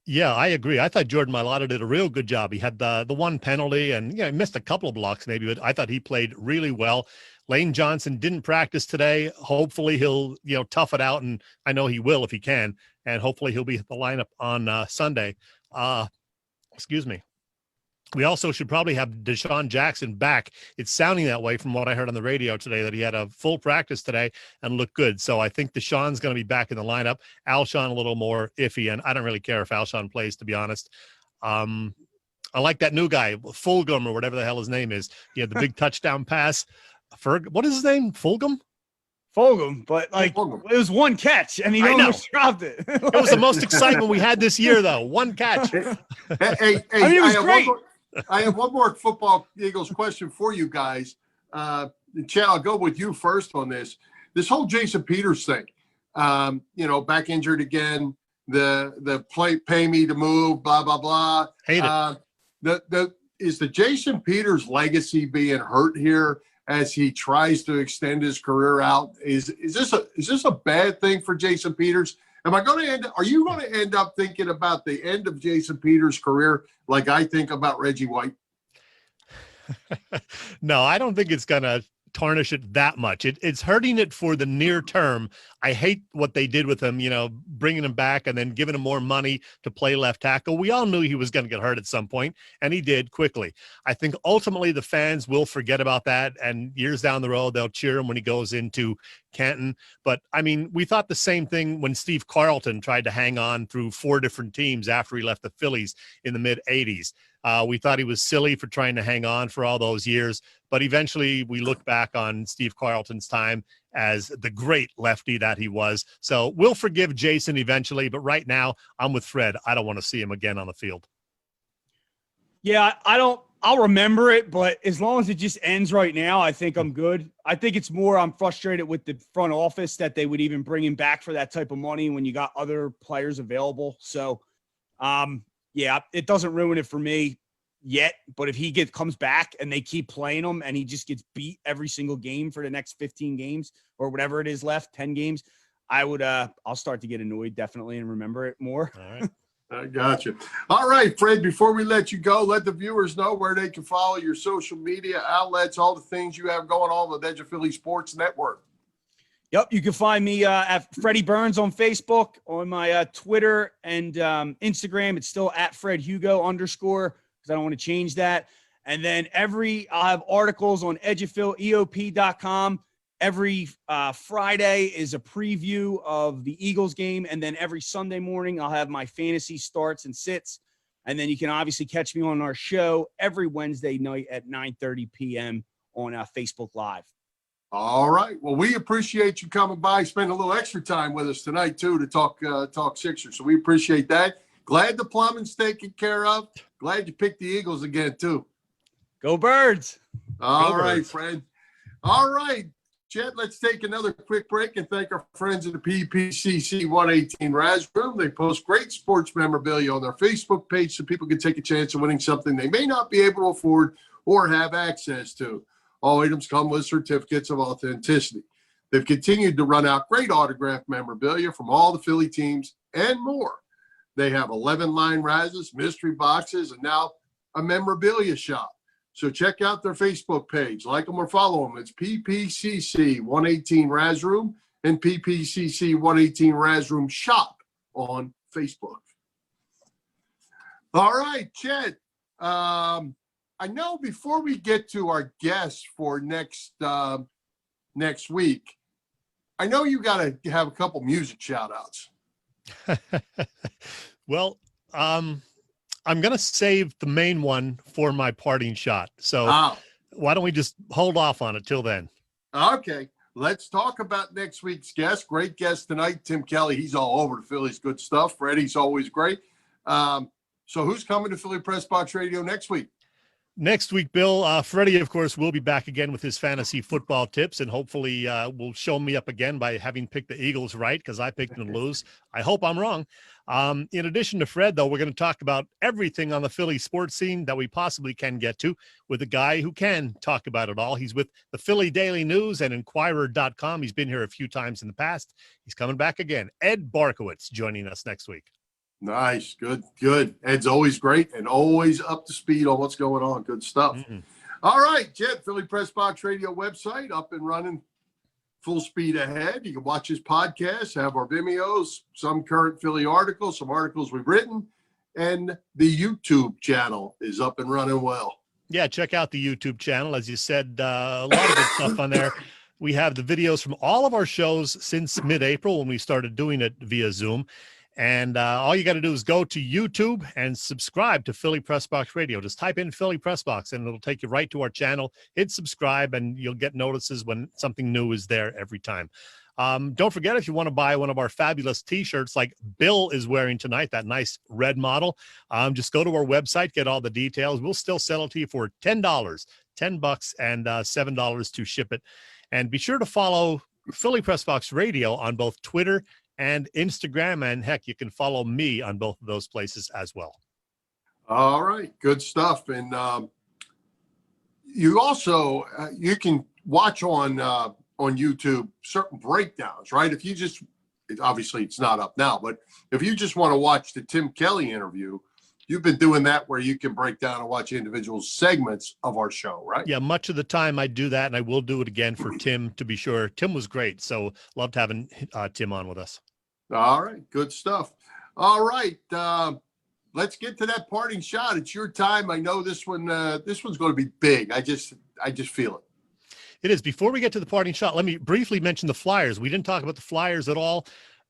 Yeah, I agree. I thought Jordan Mailata did a real good job. He had the one penalty and he missed a couple of blocks maybe, but I thought he played really well. Lane Johnson didn't practice today. Hopefully he'll, tough it out, and I know he will if he can, and hopefully he'll be at the lineup on Sunday. Excuse me. We also should probably have Deshaun Jackson back. It's sounding that way from what I heard on the radio today, that he had a full practice today and looked good. So I think Deshaun's going to be back in the lineup. Alshon a little more iffy, and I don't really care if Alshon plays, to be honest. I like that new guy, Fulgham or whatever the hell his name is. He had the big touchdown pass. What is his name? Fulgham? Fulgham, but like it was one catch and he almost dropped it. It was the most excitement we had this year, though. One catch. Hey, I mean, it was great. I have one more football Eagles question for you guys. Chad, I'll go with you first on this. This whole Jason Peters thing, back injured again, the pay me to move, blah, blah, blah. Hate it. Is the Jason Peters legacy being hurt here as he tries to extend his career out? Is this a bad thing for Jason Peters? Are you going to end up thinking about the end of Jason Peters' career like I think about Reggie White? No, I don't think it's going to tarnish it that much. It's hurting it for the near term. I hate what they did with him, bringing him back and then giving him more money to play left tackle. We all knew he was going to get hurt at some point, and he did quickly. I think ultimately the fans will forget about that, and years down the road, they'll cheer him when he goes into Canton. But, I mean, we thought the same thing when Steve Carlton tried to hang on through 4 different teams after he left the Phillies in the mid-'80s. We thought he was silly for trying to hang on for all those years, but eventually we look back on Steve Carlton's time as the great lefty that he was. So we'll forgive Jason eventually, but right now I'm with Fred. I don't want to see him again on the field. Yeah, I'll remember it, but as long as it just ends right now, I think I'm good. I think it's more I'm frustrated with the front office that they would even bring him back for that type of money when you got other players available. So, yeah, it doesn't ruin it for me yet, but if he comes back and they keep playing him and he just gets beat every single game for the next 15 games or whatever it is left, 10 games, I'll start to get annoyed definitely and remember it more. All right. I got you. All right, Fred, before we let you go, let the viewers know where they can follow your social media outlets, all the things you have going on with Edge of Philly Sports Network. Yep, you can find me at Freddy Burns on Facebook, on my Twitter and Instagram. It's still at @FredHugo_ because I don't want to change that. And then I'll have articles on edgeofphilleop.com. Every Friday is a preview of the Eagles game. And then every Sunday morning, I'll have my fantasy starts and sits. And then you can obviously catch me on our show every Wednesday night at 9:30 p.m. on Facebook Live. All right. Well, we appreciate you coming by, spending a little extra time with us tonight, too, to talk Sixers. So we appreciate that. Glad the plumbing's taken care of. Glad you picked the Eagles again, too. Go Birds. All right, friend. All right, Chet, let's take another quick break and thank our friends at the PPCC 118 Raz Room. They post great sports memorabilia on their Facebook page so people can take a chance of winning something they may not be able to afford or have access to. All items come with certificates of authenticity. They've continued to run out great autographed memorabilia from all the Philly teams and more. They have 11 line Razes, mystery boxes, and now a memorabilia shop. So check out their Facebook page. Like them or follow them. It's PPCC 118 Raz Room and PPCC 118 Raz Room Shop on Facebook. All right, Chet. I know before we get to our guests for next week, I know you got to have a couple music shout outs. Well, I'm going to save the main one for my parting shot. So why don't we just hold off on it till then? Okay. Let's talk about next week's guest. Great guest tonight, Tim Kelly. He's all over the Phillies. Good stuff. Freddie's always great. So who's coming to Philly Pressbox Radio next week? Next week, Bill, Freddie, of course, will be back again with his fantasy football tips, and hopefully will show me up again by having picked the Eagles right, because I picked them to lose. I hope I'm wrong. In addition to Fred, though, we're going to talk about everything on the Philly sports scene that we possibly can get to with a guy who can talk about it all. He's with the Philly Daily News and Inquirer.com. He's been here a few times in the past. He's coming back again. Ed Barkowitz joining us next week. Nice. Good. Ed's always great and always up to speed on what's going on. Good stuff. Mm-hmm. All right, Jet, Philly Pressbox Radio website up and running, full speed ahead. You can watch his podcast, have our Vimeos, some current Philly articles, some articles we've written, and the YouTube channel is up and running well. Yeah, check out the YouTube channel. As you said, a lot of good stuff on there. We have the videos from all of our shows since mid-April when we started doing it via Zoom. And all you got to do is go to YouTube and subscribe to Philly Pressbox Radio. Just type in Philly Pressbox, and it'll take you right to our channel. Hit subscribe, and you'll get notices when something new is there every time. Don't forget, if you want to buy one of our fabulous T-shirts like Bill is wearing tonight, that nice red model, just go to our website, get all the details. We'll still sell it to you for $10, $10 and $7 to ship it. And be sure to follow Philly Pressbox Radio on both Twitter and Instagram, and heck, you can follow me on both of those places as well. All right, good stuff. And you also you can watch on YouTube certain breakdowns, right? If you just, obviously it's not up now, but if you just want to watch the Tim Kelly interview, you've been doing that where you can break down and watch individual segments of our show, right? Yeah, much of the time I do that, and I will do it again for Tim to be sure. Tim was great, so loved having Tim on with us. All right, good stuff. All right, let's get to that parting shot. It's your time. I know this one's going to be big. I just feel it. It is. Before we get to the parting shot, let me briefly mention the Flyers. We didn't talk about the Flyers at all.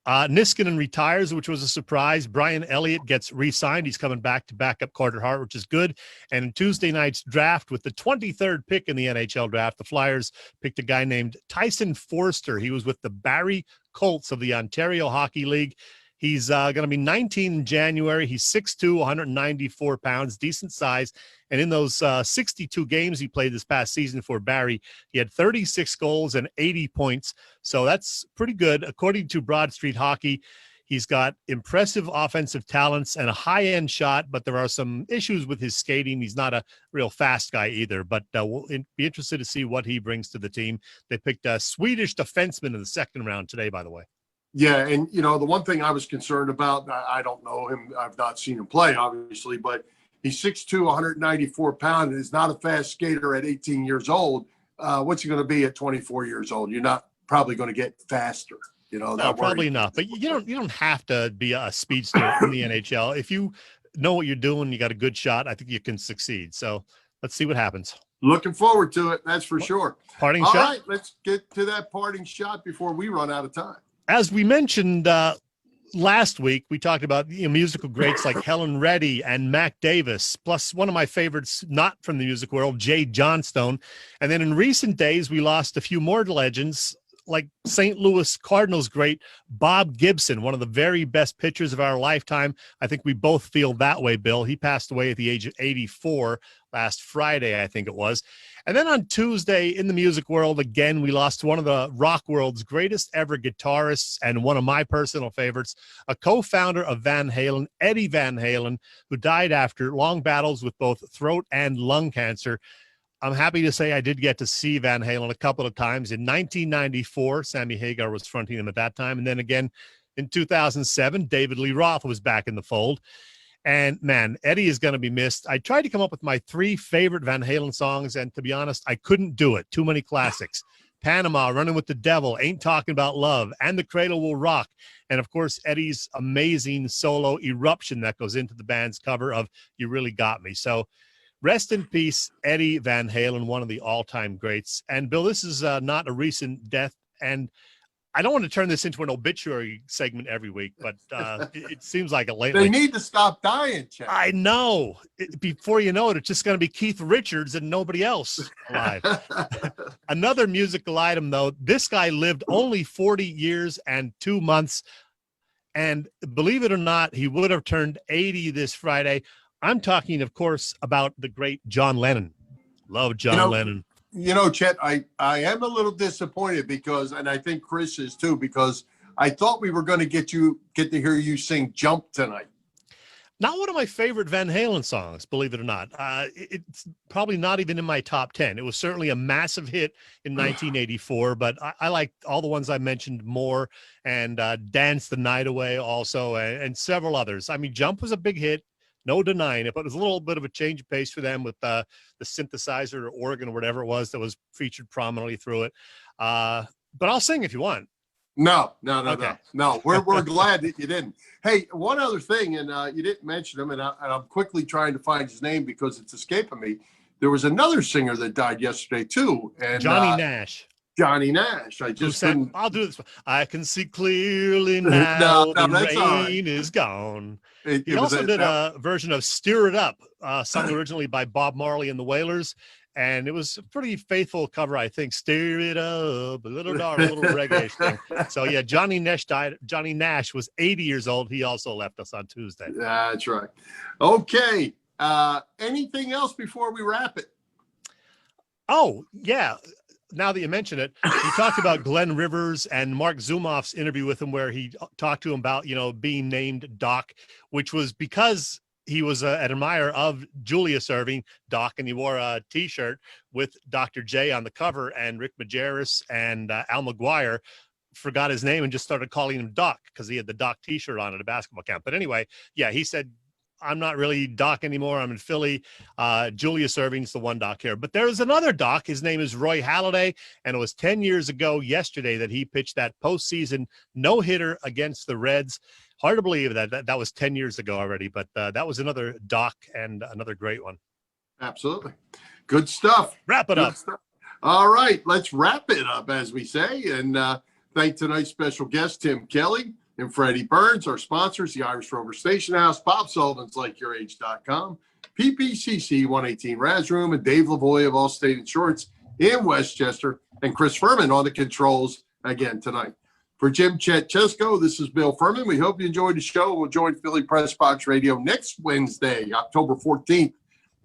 Niskanen retires, which was a surprise. Brian Elliott gets re-signed. He's coming back to back up Carter Hart, which is good. And in Tuesday night's draft, with the 23rd pick in the NHL draft, the Flyers picked a guy named Tyson Forster. He was with the Barrie Colts of the Ontario Hockey League. He's going to be 19 in January. He's 6'2", 194 pounds, decent size. And in those 62 games he played this past season for Barrie, he had 36 goals and 80 points. So that's pretty good. According to Broad Street Hockey, he's got impressive offensive talents and a high-end shot, but there are some issues with his skating. He's not a real fast guy either, but we'll be interested to see what he brings to the team. They picked a Swedish defenseman in the second round today, by the way. Yeah, and, you know, the one thing I was concerned about, I don't know him. I've not seen him play, obviously, but he's 6'2", 194 pounds, and is not a fast skater at 18 years old. What's he going to be at 24 years old? You're not probably going to get faster. You know, no, probably not. But you don't have to be a speedster in the NHL. If you know what you're doing, you got a good shot, I think you can succeed. So let's see what happens. Looking forward to it, that's for sure. Parting All shot? right, let's get to that parting shot before we run out of time. As we mentioned last week, we talked about musical greats like Helen Reddy and Mac Davis, plus one of my favorites, not from the music world, Jay Johnstone. And then in recent days, we lost a few more legends like St. Louis Cardinals great Bob Gibson, one of the very best pitchers of our lifetime. I think we both feel that way, Bill. He passed away at the age of 84 last Friday, I think it was. And then on Tuesday in the music world, again, we lost one of the rock world's greatest ever guitarists and one of my personal favorites, a co-founder of Van Halen, Eddie Van Halen, who died after long battles with both throat and lung cancer. I'm happy to say I did get to see Van Halen a couple of times. In 1994, Sammy Hagar was fronting him at that time. And then again in 2007, David Lee Roth was back in the fold. And man, Eddie is going to be missed. I tried to come up with my 3 favorite Van Halen songs, and to be honest, I couldn't do it. Too many classics. Panama, Running with the Devil, Ain't Talking About Love, and The Cradle Will Rock. And of course, Eddie's amazing solo Eruption that goes into the band's cover of You Really Got Me. So rest in peace, Eddie Van Halen, one of the all-time greats. And Bill, this is not a recent death, and I don't want to turn this into an obituary segment every week, but it seems like it lately. They need to stop dying, Chad. I know. Before you know it, it's just going to be Keith Richards and nobody else alive. Another musical item, though. This guy lived only 40 years and 2 months. And believe it or not, he would have turned 80 this Friday. I'm talking, of course, about the great John Lennon. Love John Lennon. You know, Chet, I am a little disappointed because, and I think Chris is too, because I thought we were going to get to hear you sing Jump tonight. Not one of my favorite Van Halen songs, believe it or not. It's probably not even in my top 10. It was certainly a massive hit in 1984, but I liked all the ones I mentioned more, and Dance the Night Away also, and several others. I mean, Jump was a big hit. No denying it, but it was a little bit of a change of pace for them with the synthesizer or organ or whatever it was that was featured prominently through it. But I'll sing if you want. No. Okay. No. We're glad that you didn't. Hey, one other thing, and you didn't mention him, and I'm quickly trying to find his name because it's escaping me. There was another singer that died yesterday too, and Johnny Nash. Johnny Nash. I Who just sang, couldn't. I'll do this. I can see clearly now. No, The that's all right. rain is gone. It He was also did a version of "Stir It Up," sung originally by Bob Marley and the Wailers, and it was a pretty faithful cover, I think. Stir it up, a little dark, a little reggae thing. So yeah, Johnny Nash died. Johnny Nash was 80 years old. He also left us on Tuesday. That's right. Okay. Anything else before we wrap it? Oh yeah. Now that you mention it, he talked about Glenn Rivers and Mark Zumoff's interview with him, where he talked to him about, being named Doc, which was because he was an admirer of Julius Erving, Doc, and he wore a T-shirt with Dr. J on the cover, and Rick Majerus and Al McGuire forgot his name and just started calling him Doc because he had the Doc T-shirt on at a basketball camp. But anyway, yeah, he said, I'm not really Doc anymore. I'm in Philly. Julius Erving's the one Doc here. But there's another Doc. His name is Roy Halladay, and it was 10 years ago yesterday that he pitched that postseason no-hitter against the Reds. Hard to believe that was 10 years ago already, but that was another Doc and another great one. Absolutely. Good stuff. Wrap it up. Stuff. All right, let's wrap it up, as we say, and thank tonight's special guest, Tim Kelly, and Freddy Burns, our sponsors, the Irish Rover Station House, Bob Sullivan's LikeYourAge.com, PPCC 118 Raz Room, and Dave Lavoie of Allstate Insurance in Westchester, and Chris Furman on the controls again tonight. For Jim Chet Chesko, this is Bill Furman. We hope you enjoyed the show. We'll join Philly Press Box Radio next Wednesday, October 14th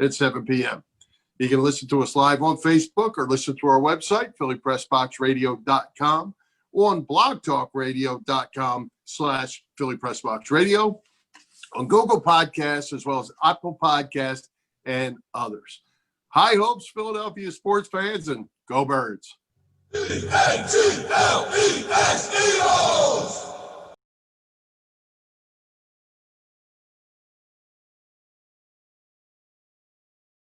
at 7 p.m. You can listen to us live on Facebook or listen to our website, phillypressboxradio.com, or on blogtalkradio.com/Philly Press Box Radio, on Google Podcasts, as well as Apple Podcasts and others. High hopes, Philadelphia sports fans, and go Birds. E-A-G-L-E-S Eagles!